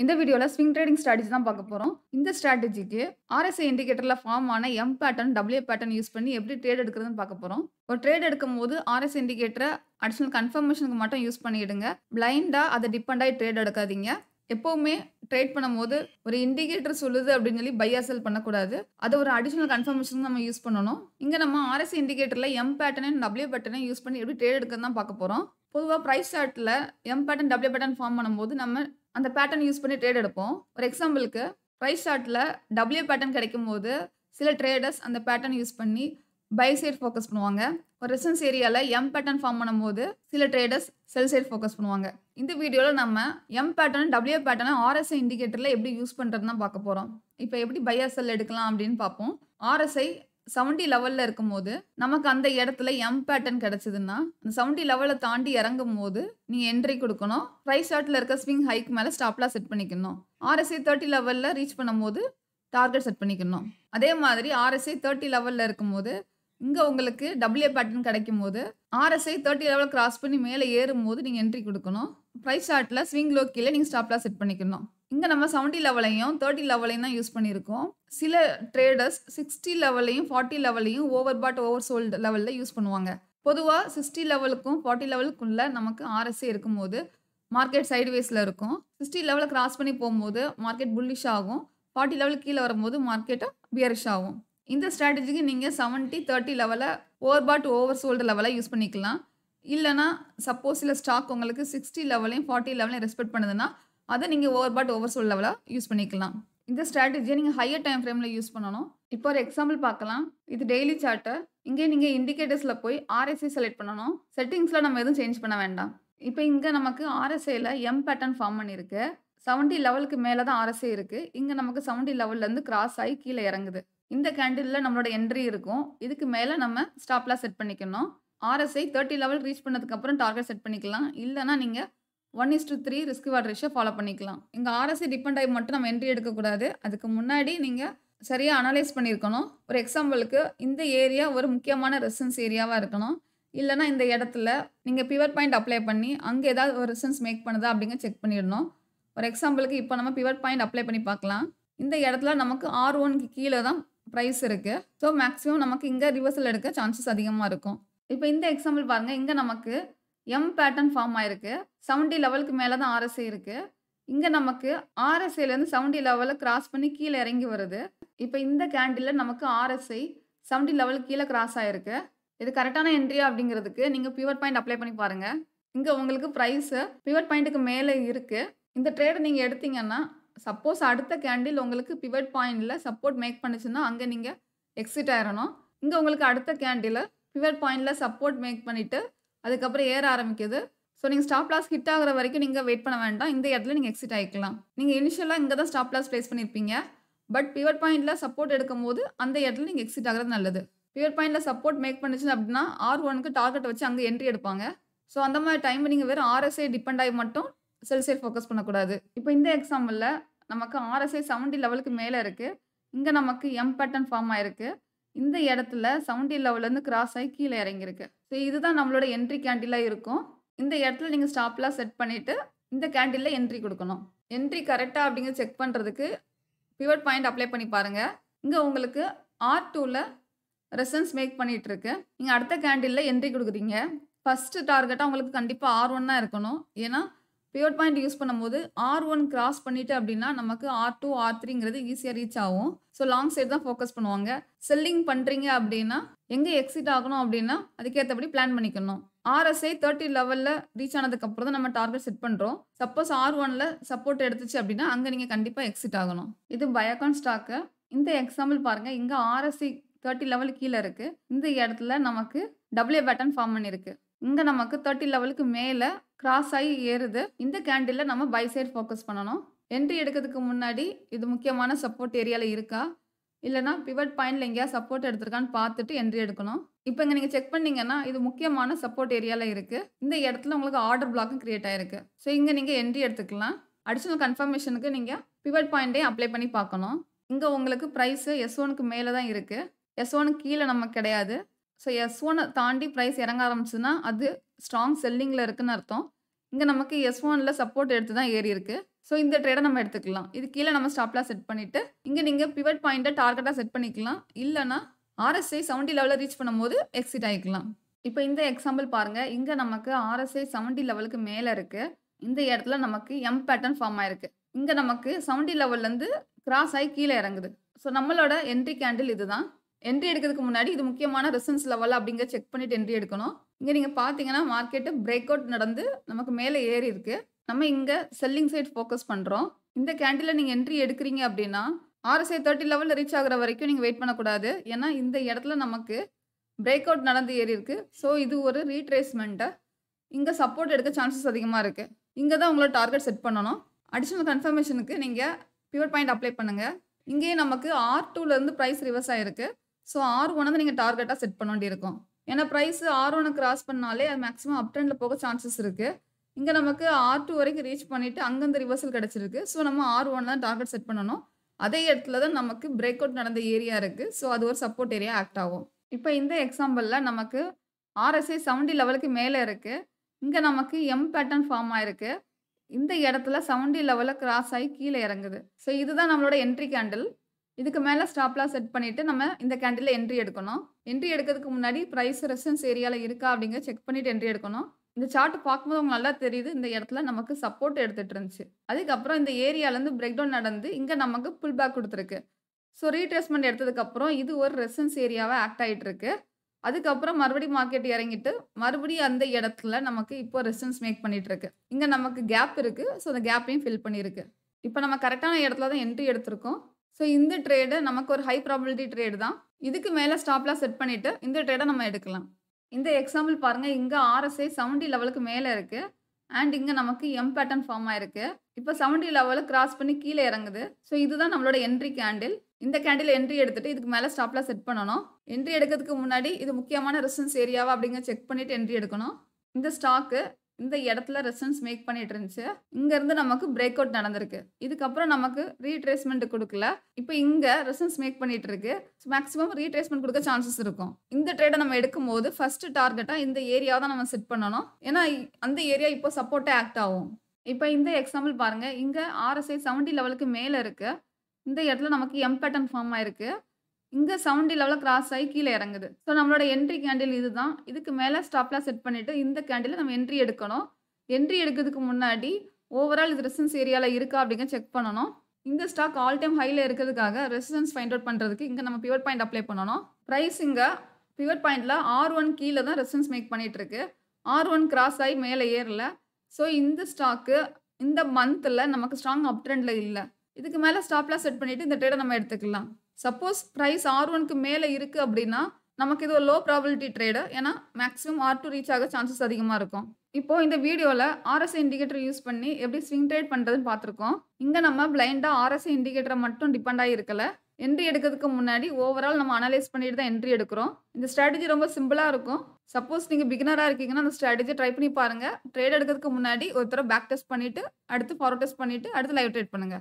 இந்த வீடியோல swing trading strategy தான் பார்க்க போறோம். இந்த ஸ்ட்ராட்டஜிக்கு RSI இண்டிகேட்டர்ல ஃபார்ம் ஆன M pattern, W pattern use பண்ணி எப்படி ட்ரேட் எடுக்கிறதுன்னு பார்க்க போறோம். ஒரு ட்ரேட் எடுக்கும்போது RSI இண்டிகேட்டர அடிஷனல் கன்ஃபர்மேஷனுக்கு மட்டும் யூஸ் பண்ணிடுங்க. பிளைண்டா அத டிபெண்ட் ஆயி ட்ரேட் எடுக்காதீங்க. எப்பவுமே ட்ரேட் பண்ணும்போது ஒரு இண்டிகேட்டர் சொல்லுது அப்படின்னு சொல்லி பை ஆர் செல் பண்ணக்கூடாது. அத ஒரு அடிஷனல் கன்ஃபர்மேஷன் நம்ம யூஸ் பண்ணணும். இங்க நம்ம RSI இண்டிகேட்டர்ல M பேட்டர்னையும், W பேட்டர்னையும் யூஸ் பண்ணி எப்படி ட்ரேட் எடுக்கிறதுன்னு தான் பார்க்க போறோம். பொதுவா பிரைஸ் சார்ட்ல M pattern, W pattern form பண்ணும்போது நம்ம அந்த பேட்டர்ன் யூஸ் பண்ணி ட்ரேட் எடுப்போம். ஒரு எக்ஸாம்பிளுக்கு பிரைஸ் சார்ட்ல W பேட்டர்ன் கிடைக்கும்போது சில ட்ரேடர்ஸ் அந்த பேட்டர்ன் யூஸ் பண்ணி பை சைடு ஃபோக்கஸ் பண்ணுவாங்க. ஒரு ரெசிஸ்டன்ஸ் ஏரியால M பேட்டர்ன் ஃபார்ம் பண்ணும்போது சில ட்ரேடர்ஸ் செல் சைடு ஃபோக்கஸ் பண்ணுவாங்க. இந்த வீடியோல நம்ம M பேட்டர்ன், W பேட்டர்னை RSI இண்டிகேட்டர்ல எப்படி யூஸ் பண்றதுன்னு தான் பார்க்க போறோம். இப்போ எப்படி பை ஆர் செல் எடுக்கலாம் அப்படின்னு பார்ப்போம். RSI 70 லெவல்ல இருக்கும்போது நமக்கு அந்த இடத்துல M பேட்டர்ன் கிடைச்சதுன்னா அந்த 70 லெவலை தாண்டி இறங்கும்போது நீங்க என்ட்ரி கொடுக்கணும். பிரைஸ் சார்ட்ல இருக்க ஸ்விங் ஹைக் மேல ஸ்டாப் லாஸ் செட் பண்ணிக்கணும். RSI 30 லெவல்ல ரீச் பண்ணும்போது டார்கெட் செட் பண்ணிக்கணும். அதே மாதிரி RSI 30 லெவல்ல இருக்கும்போது இங்க உங்களுக்கு W பேட்டர்ன் கிடைக்கும்போது RSI 30 லெவல் கிராஸ் பண்ணி மேலே ஏறும்போது நீங்க என்ட்ரி கொடுக்கணும். பிரைஸ் சார்ட்ல ஸ்விங் லோ கீழே நீங்க ஸ்டாப் லாஸ் செட் பண்ணிக்கணும். இங்க நம்ம 70 லெவலையும் 30 லெவலையும் தான் யூஸ் பண்ணியிருக்கோம். சில ட்ரேடர்ஸ் 60 லெவலையும் 40 லெவலையும் ஓவர் பாட் ஓவர் சோல்டு லெவல்ல யூஸ் பண்ணுவாங்க. பொதுவா 60 லெவலுக்கும் 40 லெவலுக்குள்ள நமக்கு RSI இருக்கும்போது மார்க்கெட் சைடுவேஸ்ல இருக்கும். 60 லெவலை கிராஸ் பண்ணி போகும்போது மார்க்கெட் புல்லிஷ் ஆகும். 40 லெவலுக்கு கீழே வரும்போது மார்க்கெட் பியரிஷ் ஆகும். இந்த ஸ்ட்ராட்டஜிக்கு நீங்க 70, 30 லெவல ஓவர் பாட் ஓவர் சோல்டு லெவலை யூஸ் பண்ணிக்கலாம். இல்லைனா சப்போஸ் இல்ல ஸ்டாக் உங்களுக்கு 60 லெவலையும் 40 லெவலையும் ரெஸ்பெக்ட் பண்ணுதுன்னா அதை நீங்க ஓவர் பாட் ஓவர் சோல்டு லெவலா யூஸ் பண்ணிக்கலாம். இந்த ஸ்ட்ராட்டஜியை நீங்க ஹையர் டைம் ஃப்ரேம்ல யூஸ் பண்ணணும். இப்போ ஒரு எக்ஸாம்பிள் பார்க்கலாம். இது டெய்லி சார்ட். இங்கே நீங்க இண்டிகேட்டர்ஸ்ல போய் RSI செலக்ட் பண்ணணும். செட்டிங்ஸ்ல நம்ம எதுவும் சேஞ்ச் பண்ண வேண்டாம். இப்போ இங்க நமக்கு RSIல M பேட்டர்ன் ஃபார்ம் பண்ணியிருக்கு. 70 லெவலுக்கு மேல தான் RSI இருக்கு. இங்க நமக்கு 70 லெவல்ல இருந்து கிராஸ் ஆகி கீழே இறங்குது. இந்த கேண்டில்ல நம்மளோட என்ட்ரி இருக்கும். இதுக்கு மேல நம்ம ஸ்டாப் லாஸ் செட் பண்ணிக்கணும். RSI 30 லெவல் ரீச் பண்ணதுக்கு அப்புறம் டார்கெட் செட் பண்ணிக்கலாம். இல்லைனா நீங்க 1:3 ரிஸ்க் ரிவார்ட் ரேஷியோ ஃபாலோ பண்ணிக்கலாம். இங்க RSI டிபெண்ட் ஆகி மட்டும் நம்ம என்ட்ரி எடுக்கக்கூடாது. அதுக்கு முன்னாடி நீங்க சரியா அனலைஸ் பண்ணியிருக்கணும். ஒரு எக்ஸாம்பிளுக்கு இந்த ஏரியா ஒரு முக்கியமான ரெசிஸ்டன்ஸ் ஏரியாவா இருக்கணும். இல்லைனா இந்த இடத்துல நீங்க பிவட் பாயிண்ட் அப்ளை பண்ணி அங்க ஏதாவது ஒரு ரெசிஸ்டன்ஸ் மேக் பண்ணுதா அப்படிங்க செக் பண்ணிடணும். ஒரு எக்ஸாம்பிளுக்கு இப்போ நம்ம பிவட் பாயிண்ட் அப்ளை பண்ணி பார்க்கலாம். இந்த இடத்துல நமக்கு R1க்கு கீழே தான் பிரைஸ் இருக்கு. ஸோ மேக்ஸிமம் நமக்கு இங்க ரிவர்சல் எடுக்க சான்சஸ் அதிகமாக இருக்கும். இப்போ இந்த எக்ஸாம்பிள் பாருங்க. இங்க நமக்கு M பேட்டர்ன் ஃபார்ம் ஆயிருக்கு. 70 லெவலுக்கு மேல தான் RSI இருக்கு. இங்க நமக்கு RSIல இருந்து 70 லெவலை கிராஸ் பண்ணி கீழே இறங்கி வருது. இப்போ இந்த கேண்டில்ல நமக்கு RSI 70 லெவலுக்கு கீழே கிராஸ் ஆயிருக்கு. இது கரெக்டான என்ட்ரியா அப்படிங்கிறதுக்கு நீங்க பிவட் பாயிண்ட் அப்ளை பண்ணி பாருங்க. இங்க உங்களுக்கு பிரைஸ் பிவட் பாயிண்ட்டுக்கு மேலே இருக்கு. இந்த ட்ரேட் நீங்க எடுத்தீங்கன்னா சப்போஸ் அடுத்த கேண்டில் உங்களுக்கு பிவட் பாயிண்ட்ல சப்போர்ட் மேக் பண்ணுச்சுன்னா அங்க நீங்க எக்ஸிட் ஆயிரணும். இங்க உங்களுக்கு அடுத்த கேண்டில் பிவட் பாயிண்ட்ல சப்போர்ட் மேக் பண்ணிட்டு அதுக்கப்புறம் ஏற ஆரம்பிக்குது. ஸோ நீங்க ஸ்டாப் லாஸ் ஹிட் ஆகுற வரைக்கும் நீங்க வெயிட் பண்ண வேண்டாம். இந்த இடத்துல நீங்க எக்ஸிட் ஆயிக்கலாம். நீங்க இனிஷியலா இங்க தான் ஸ்டாப் லாஸ் பிளேஸ் பண்ணிருப்பீங்க. பட் பிவட் பாயிண்ட்ல சப்போர்ட் எடுக்கும்போது அந்த இடத்துல நீங்க எக்ஸிட் ஆகுறது நல்லது. பிவட் பாயிண்ட்ல சப்போர்ட் மேக் பண்ணுச்சு அப்படின்னா R1க்கு டார்கெட் வச்சு அங்க என்ட்ரி எடுப்பாங்க. ஸோ அந்த மாதிரி டைம் நீங்க வெறும் RSI டிபெண்ட் ஆகி மட்டும் செல் சைடு ஃபோக்கஸ் பண்ணக்கூடாது. இப்போ இந்த எக்ஸாம்பிள்ல நமக்கு RSI 70 லெவலுக்கு மேல இருக்கு. இங்க நமக்கு M பேட்டர்ன் ஃபார்ம் ஆயிருக்கு. இந்த இடத்துல 70 லெவல்ல இருந்து கிராஸ் ஆகி கீழே இறங்கியிருக்கு. ஸோ இதுதான் நம்மளோட என்ட்ரி கேண்டிலா இருக்கும். இந்த இடத்துல நீங்க ஸ்டாப் லாஸ் செட் பண்ணிட்டு இந்த கேண்டில்ல என்ட்ரி கொடுக்கணும். என்ட்ரி கரெக்டா அப்படிங்க செக் பண்றதுக்கு பிவட் பாயிண்ட் அப்ளை பண்ணி பாருங்க. இங்க உங்களுக்கு R2ல ரெசிஸ்டன்ஸ் மேக் பண்ணிட்டு இருக்கு. நீங்க அடுத்த கேண்டில்ல என்ட்ரி கொடுக்குறீங்க. ஃபர்ஸ்ட் டார்கெட்டா உங்களுக்கு கண்டிப்பா R1 தான் இருக்கணும். ஏன்னா பிவட் பாயிண்ட் யூஸ் பண்ணும்போது R1 கிராஸ் பண்ணிட்டு அப்படின்னா நமக்கு R2, R3ங்கிறது ஈஸியா ரீச் ஆகும். ஸோ லாங் சைடு தான் ஃபோக்கஸ் பண்ணுவாங்க. செல்லிங் பண்றீங்க அப்படின்னா எங்க எக்ஸிட் ஆகணும் அப்படின்னா அதுக்கேற்றபடி பிளான் பண்ணிக்கணும். RSI 30 லெவல்ல ரீச் ஆனதுக்கு அப்புறம் தான் நம்ம டார்கெட் செட் பண்றோம். சப்போஸ் R1ல சப்போர்ட் எடுத்துச்சு அப்படின்னா அங்க நீங்க கண்டிப்பா எக்ஸிட் ஆகணும். இது பயோகான் ஸ்டாக். இந்த எக்ஸாம்பிள் பாருங்க. இங்க RSI 30 லெவல் கீழே இருக்கு. இந்த இடத்துல நமக்கு W பேட்டர்ன் ஃபார்ம் பண்ணிருக்கு. இங்க நமக்கு 30 லெவலுக்கு மேல கிராஸ் ஆகி ஏறுது. இந்த கேண்டில்ல நம்ம பை சைடு ஃபோக்கஸ் பண்ணணும். என்ட்ரி எடுக்கிறதுக்கு முன்னாடி இது முக்கியமான சப்போர்ட் ஏரியால இருக்கா இல்லைனா பிவட் பாயிண்ட்ல எங்கேயா சப்போர்ட் எடுத்திருக்கான்னு பார்த்துட்டு என்ட்ரி எடுக்கணும். இப்போ இங்க நீங்க செக் பண்ணீங்கன்னா இது முக்கியமான சப்போர்ட் ஏரியால இருக்கு. இந்த இடத்துல உங்களுக்கு ஆர்டர் பிளாக்கும் கிரியேட் ஆயிருக்கு. ஸோ இங்க நீங்க என்ட்ரி எடுத்துக்கலாம். அடிஷனல் கன்ஃபர்மேஷனுக்கு நீங்க பிவட் பாயிண்டையும் அப்ளை பண்ணி பார்க்கணும். இங்க உங்களுக்கு பிரைஸ் S1க்கு மேல தான் இருக்கு. S1க்கு கீழே நமக்கு கிடையாது. ஸோ S1 தாண்டி பிரைஸ் இறங்க ஆரம்பிச்சுன்னா அது ஸ்ட்ராங் செல்லிங்ல இருக்குன்னு அர்த்தம். இங்க நமக்கு S1ல சப்போர்ட் எடுத்து தான் ஏறி இருக்கு. ஸோ இந்த ட்ரேட நம்ம எடுத்துக்கலாம். இது கீழ நம்ம ஸ்டாப் லாஸ் செட் பண்ணிட்டு, இங்க நீங்க பிவட் பாயிண்ட்ட டார்கெட்டா செட் பண்ணிக்கலாம். இல்லன்னா RSI 70 லெவல ரீச் பண்ணும்போது எக்ஸிட் ஆயிக்கலாம். இப்ப இந்த எக்ஸாம்பிள் பாருங்க. இங்க நமக்கு RSI 70 லெவலுக்கு மேல இருக்கு. இந்த இடத்துல நமக்கு எம் பேட்டர்ன் ஃபார்ம் ஆயிருக்கு. இங்க நமக்கு 70 லெவல்லேருந்து கிராஸ் ஆகி கீழ இறங்குது. ஸோ நம்மளோட என்ட்ரி கேண்டில் இதுதான். என்ட்ரி எடுக்கிறதுக்கு முன்னாடி இது முக்கியமான ரெசிஸ்டன்ஸ் லெவல் அப்படிங்கிற செக் பண்ணிட்டு என்ட்ரி எடுக்கணும். இங்க நீங்க பார்த்தீங்கன்னா மார்க்கெட் பிரேக் அவுட் நடந்து நமக்கு மேல ஏறி இருக்கு. நம்ம இங்க செல்லிங் சைட் ஃபோக்கஸ் பண்றோம். இந்த கேண்டில்ல நீங்க என்ட்ரி எடுக்கிறீங்க அப்படின்னா, RSI 30 லெவல்ல ரீச் ஆகுற வரைக்கும் நீங்க வெயிட் பண்ணக்கூடாது. ஏன்னா இந்த இடத்துல நமக்கு பிரேக் அவுட் நடந்து ஏறி இருக்கு. ஸோ இது ஒரு ரீட்ரேஸ்மென்ட். இங்க சப்போர்ட் எடுக்க சான்சஸ் அதிகமா இருக்கு. இங்க தான் உங்களோட டார்கெட் செட் பண்ணணும். அடிஷனல் கன்ஃபர்மேஷனுக்கு நீங்க பிவட் பாயிண்ட் அப்ளை பண்ணுங்க. இங்கேயே நமக்கு R2ல இருந்து பிரைஸ் ரிவர்ஸ் ஆயிருக்கு. ஸோ R1 வந்து நீங்க டார்கெட்டா செட் பண்ண வேண்டியிருக்கும். ஏன்னா பிரைஸ் R1 கிராஸ் பண்ணாலே அது மேக்ஸிமம் அப் ட்ரெண்ட்ல போக சான்சஸ் இருக்கு. இங்க நமக்கு R2 வரைக்கும் ரீச் பண்ணிட்டு அங்கருந்து ரிவர்சல் கிடைச்சிருக்கு. ஸோ நம்ம R1 தான் டார்கெட் செட் பண்ணணும். அதே இடத்துல தான் நமக்கு பிரேக் அவுட் நடந்த ஏரியா இருக்கு. ஸோ அது ஒரு சப்போர்ட் ஏரியா ஆக்ட் ஆகும். இப்ப இந்த எக்ஸாம்பிள்ல நமக்கு RSI 70 லெவலுக்கு மேல இருக்கு. இங்க நமக்கு எம் பேட்டர்ன் ஃபார்ம் ஆயிருக்கு. இந்த இடத்துல 70 லெவல கிராஸ் ஆகி கீழ இறங்குது. ஸோ இதுதான் நம்மளோட என்ட்ரி கேண்டில். இதுக்கு மேல ஸ்டாப் லாஸ் செட் பண்ணிட்டு நம்ம இந்த கேண்டில்ல என்ட்ரி எடுக்கணும். என்ட்ரி எடுக்கிறதுக்கு முன்னாடி பிரைஸ் ரெசிஸ்டன்ஸ் ஏரியால இருக்கா அப்படிங்கறத செக் பண்ணிட்டு என்ட்ரி எடுக்கணும். இந்த சார்ட் பார்க்கும்போது உங்களுக்கு நல்லா தெரியுது. இந்த இடத்துல நமக்கு சப்போர்ட் எடுத்துட்டு இருந்துச்சு. அதுக்கப்புறம் இந்த ஏரியால இருந்து பிரேக் டவுன் நடந்து இங்க நமக்கு புல் பேக் குடுத்திருக்கு. ஸோ ரீட்ரேஸ்மென்ட் எடுத்ததுக்கு அப்புறம் இது ஒரு ரெசிஸ்டன்ஸ் ஏரியாவா ஆக்ட் ஆயிட்டு இருக்கு. அதுக்கப்புறம் மறுபடியும் மார்க்கெட் இறங்கிட்டு, மறுபடியும் அந்த இடத்துல நமக்கு இப்போ ரெசிஸ்டன்ஸ் மேக் பண்ணிட்டு இருக்கு. இங்க நமக்கு கேப் இருக்கு. ஸோ அந்த கேப்பையும் ஃபில் பண்ணியிருக்கு. இப்ப நம்ம கரெக்ட்டான இடத்துல தான் என்ட்ரி எடுத்திருக்கோம். ஸோ இந்த ட்ரேடு நமக்கு ஒரு ஹை ப்ராபபிலிட்டி ட்ரேடு தான். இதுக்கு மேல ஸ்டாப் லாஸ் செட் பண்ணிட்டு இந்த ட்ரேட நம்ம எடுக்கலாம். இந்த எக்ஸாம்பிள் பாருங்க. இங்க RSI 70 லெவலுக்கு மேல இருக்கு. அண்ட் இங்க நமக்கு எம் பேட்டர்ன் ஃபார்ம் ஆயிருக்கு. இப்ப 70 லெவல கிராஸ் பண்ணி கீழ இறங்குது. ஸோ இதுதான் நம்மளோட என்ட்ரி கேண்டில். இந்த கேண்டில் என்ட்ரி எடுத்துட்டு இதுக்கு மேல ஸ்டாப் லாஸ் செட் பண்ணணும். என்ட்ரி எடுக்கிறதுக்கு முன்னாடி இது முக்கியமான ரெசிஸ்டன்ஸ் ஏரியாவா அப்படிங்கறத செக் பண்ணிட்டு என்ட்ரி எடுக்கணும். இந்த ஸ்டாக் இந்த இடத்துல ரெசிஸ்டன்ஸ் மேக் பண்ணிட்டு இருந்துச்சு. இங்க இருந்து நமக்கு பிரேக் அவுட் நடந்திருக்கு. இதுக்கப்புறம் நமக்கு ரீட்ரேஸ்மென்ட் குடுக்கல. இப்ப இங்க ரெசிஸ்டன்ஸ் மேக் பண்ணிட்டு இருக்கு. மேக்ஸிமம் ரீட்ரேஸ்மென்ட் குடுக்க சான்சஸ் இருக்கும். இந்த ட்ரேட நம்ம எடுக்கும்போது ஃபர்ஸ்ட் டார்கெட்டா இந்த ஏரியாவ தான் நம்ம செட் பண்ணணும். ஏன்னா அந்த ஏரியா இப்போ சப்போர்ட்டா ஆக்ட் ஆகும். இப்ப இந்த எக்ஸாம்பிள் பாருங்க. இங்க RSI 70 லெவலுக்கு மேல இருக்கு. இந்த இடத்துல நமக்கு எம் பேட்டர்ன் ஃபார்ம் ஆயிருக்கு. இங்க 70 லெவல கிராஸ் ஆகி கீழ இறங்குது. ஸோ நம்மளோட என்ட்ரி கேண்டில் இதுதான். இதுக்கு மேல ஸ்டாப் லாஸ் செட் பண்ணிட்டு இந்த கேண்டில்ல நம்ம என்ட்ரி எடுக்கணும். என்ட்ரி எடுக்கிறதுக்கு முன்னாடி ஓவரால் இது ரெசிஸ்டன்ஸ் ஏரியால இருக்கா அப்படிங்கறத செக் பண்ணணும். இந்த ஸ்டாக் ஆல் டைம் ஹைல இருக்கிறதுக்காக ரெசிஸ்டன்ஸ் ஃபைண்ட் அவுட் பண்றதுக்கு இங்க நம்ம பிவட் பாயிண்ட் அப்ளை பண்ணணும். பிரைஸ் இங்க பிவட் பாயிண்ட்ல R1 கீழ தான் ரெசிஸ்டன்ஸ் மேக் பண்ணிட்டு இருக்கு. R1 கிராஸ் ஆகி மேல ஏறல. ஸோ இந்த ஸ்டாக் இந்த மந்த்ல நமக்கு ஸ்ட்ராங் அப் ட்ரெண்ட்ல இல்ல. இதுக்கு மேல ஸ்டாப் லாஸ் செட் பண்ணிட்டு இந்த ட்ரேட நம்ம எடுத்துக்கலாம். சப்போஸ் பிரைஸ் R1க்கு மேல இருக்கு அப்படின்னா, நமக்கு இது ஒரு லோ ப்ராபபிலிட்டி ட்ரேடு. ஏன்னா மேக்ஸிமம் R2 ரீச் ஆக சான்சஸ் அதிகமா இருக்கும். இப்போ இந்த வீடியோல RSI இண்டிகேட்டர் யூஸ் பண்ணி எப்படி ஸ்விங் ட்ரேட் பண்றதுன்னு பார்த்திருக்கோம். இங்க நம்ம பிளைண்டா RSI இண்டிகேட்டர மட்டும் டிபெண்ட் ஆகி இருக்கல. என்ட்ரி எடுக்கிறதுக்கு முன்னாடி ஓவரால் நம்ம அனலைஸ் பண்ணிட்டு தான் என்ட்ரி எடுக்கிறோம். இந்த ஸ்ட்ராட்டஜி ரொம்ப சிம்பிளா இருக்கும். சப்போஸ் நீங்க பிகினரா இருக்கீங்கன்னா அந்த ஸ்ட்ராட்டஜிய ட்ரை பண்ணி பாருங்க. ட்ரேட் எடுக்கிறதுக்கு முன்னாடி ஒரு தடவ பேக் டெஸ்ட் பண்ணிட்டு, அடுத்து ஃபார்வர்ட் டெஸ்ட் பண்ணிட்டு, அடுத்து லைவ் ட்ரேட் பண்ணுங்க.